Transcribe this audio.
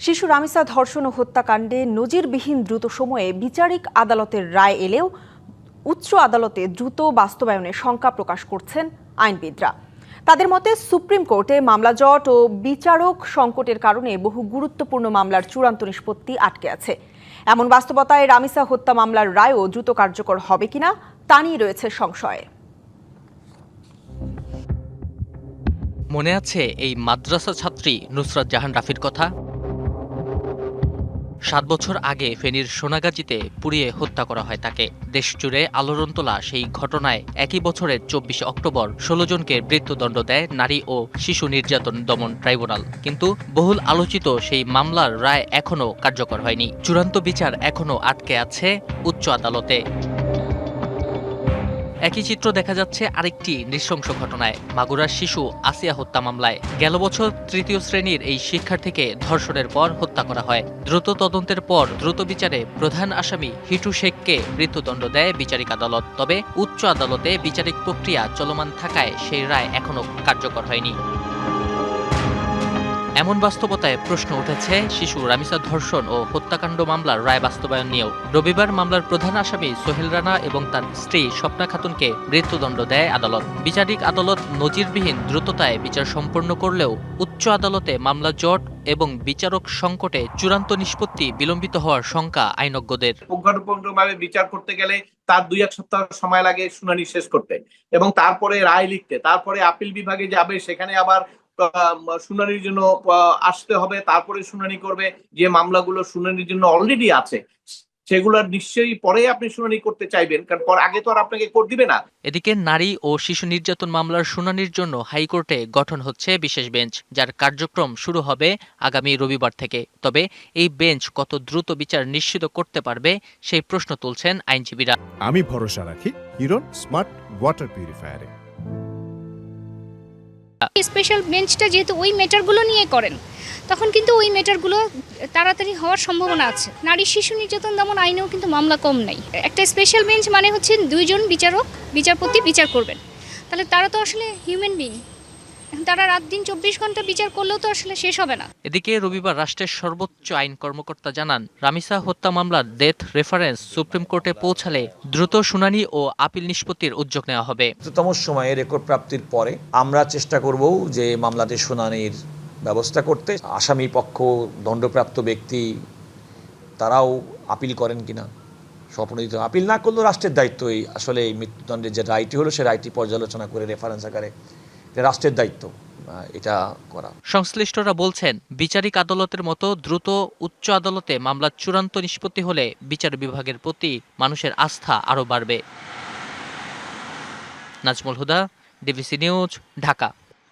শিশু রামিসা ধর্ষণ ও হত্যাকাণ্ডে নজিরবিহীন দ্রুত সময়ে বিচারিক আদালতের রায় এলেও উচ্চ আদালতে দ্রুত বাস্তবায়নের শঙ্কা প্রকাশ করছেন আইনবিদরা। তাদের মতে সুপ্রিম কোর্টে মামলা জট ও বিচারক সংকটের কারণে বহু গুরুত্বপূর্ণ মামলার চূড়ান্ত নিষ্পত্তি আটকে আছে। এমন বাস্তবতায় রামিসা হত্যা মামলার রায়ও দ্রুত কার্যকর হবে কিনা তা নিয়ে রয়েছে সংশয়। মনে আছে এই মাদ্রাসা ছাত্রী নুসরাত জাহান রাফির কথা? 7 বছর আগে ফেনীর সোনাগাজীতে পুড়িয়ে হত্যা করা হয় তাকে। দেশজুড়ে আলোড়ন তোলা সেই ঘটনায় একই বছরের 24 অক্টোবর 16 জনকে মৃত্যুদণ্ড দেয় নারী ও শিশু নির্যাতন দমন ট্রাইব্যুনাল। কিন্তু বহুল আলোচিত সেই মামলার রায় এখনও কার্যকর হয়নি। চূড়ান্ত বিচার এখনও আটকে আছে উচ্চ আদালতে। একই চিত্র দেখা যাচ্ছে আরেকটি নৃশংস ঘটনায়, মাগুরার শিশু আসিয়া হত্যা মামলায়। গেল বছর 3য় শ্রেণীর এই শিক্ষার্থীকে ধর্ষণের পর হত্যা করা হয়। দ্রুত তদন্তের পর দ্রুত বিচারে প্রধান আসামি হিটু শেখকে মৃত্যুদণ্ড দেয় বিচারিক আদালত। তবে উচ্চ আদালতে বিচারিক প্রক্রিয়া চলমান থাকায় সেই রায় এখনও কার্যকর হয়নি। এমন বাস্তবতায় প্রশ্ন উঠেছে শিশু রামিসা ধর্ষণ ও হত্যাকাণ্ড মামলার রায় বাস্তবায়ন নিয়েও। রবিবার মামলার প্রধান আসামি সোহেল রানা এবং তার স্ত্রী স্বপ্না খাতুনকে মৃত্যুদণ্ড দেয় আদালত। বিচারিক আদালত নজিরবিহীন দ্রুততায় বিচার সম্পন্ন করলেও উচ্চ আদালতে মামলা জট এবং বিচারক সংকটে চূড়ান্ত নিষ্পত্তি বিলম্বিত হওয়ার শঙ্কা আইনজ্ঞদের। পুঙ্খানুপুঙ্খভাবে বিচার করতে গেলে তার 2-1 সপ্তাহ সময় লাগে শুনানি শেষ করতে, এবং তারপরে রায় লিখতে, তারপরে আপিল বিভাগে যাবে, সেখানে আবার শুনানির জন্য আসতে হবে, তারপরে শুনানি করবে। যে মামলাগুলো শুনানির জন্য অলরেডি আছে সেগুলোর নিশ্চয়ই পরে আপনি শুনানি করতে চাইবেন, কারণ আগে তো আর আপনাকে কোর্ট দিবে না। এদিকে নারী ও শিশু নির্যাতন মামলার শুনানির জন্য হাইকোর্টে গঠন হচ্ছে বিশেষ বেঞ্চ, যার কার্যক্রম শুরু হবে আগামী রবিবার থেকে। তবে এই বেঞ্চ কত দ্রুত বিচার নিশ্চিত করতে পারবে সেই প্রশ্ন তুলছেন আইনজীবীরা। আমি ভরসা রাখি হিরন স্মার্ট ওয়াটার পিউরিফায়ারে। স্পেশাল বেঞ্চটা যেহেতু ওই ম্যাটারগুলো নিয়ে করেন, তখন কিন্তু ওই ম্যাটারগুলো তাড়াতাড়ি হওয়ার সম্ভাবনা আছে। নারী শিশু নির্যাতন দমন আইনেও কিন্তু মামলা কম নাই। একটা স্পেশাল বেঞ্চ মানে হচ্ছে 2 জন বিচারপতি বিচার করবেন, তাহলে তারা তো আসলে হিউম্যান বিং। তারা রাত দিন 24 ঘন্টা বিচার করলেও তো আসলে শেষ হবে না। এদিকে রবিবার রাষ্ট্রের সর্বোচ্চ আইন কর্মকর্তা জানান, রামিসা হত্যা মামলার ডেথ রেফারেন্স সুপ্রিম কোর্টে পৌঁছালে দ্রুত শুনানি ও আপিল নিষ্পত্তির উদ্যোগ নেওয়া হবে। দ্রুততম সময়ে রেকর্ড প্রাপ্তির পরে আমরা চেষ্টা করব যে মামলাতে শুনানির ব্যবস্থা করতে। আসামি পক্ষ, দণ্ডপ্রাপ্ত ব্যক্তি তারাও আপিল করেন কিনা, স্বপ্নদিত আপিল না করলেও রাষ্ট্রের দায়িত্বই আসলে এই মৃত্যুদণ্ডের যে রায়টি হলো সে রায়টি পর্যালোচনা করে রেফারেন্স আকারে রাষ্ট্রের দায়িত্ব এটা করা। সংশ্লিষ্টরা বলছেন, বিচারিক আদালতের মতো দ্রুত উচ্চ আদালতে মামলার চূড়ান্ত নিষ্পত্তি হলে বিচার বিভাগের প্রতি মানুষের আস্থা আরও বাড়বে। নাজমুল হুদা, ডিবিসি নিউজ, ঢাকা।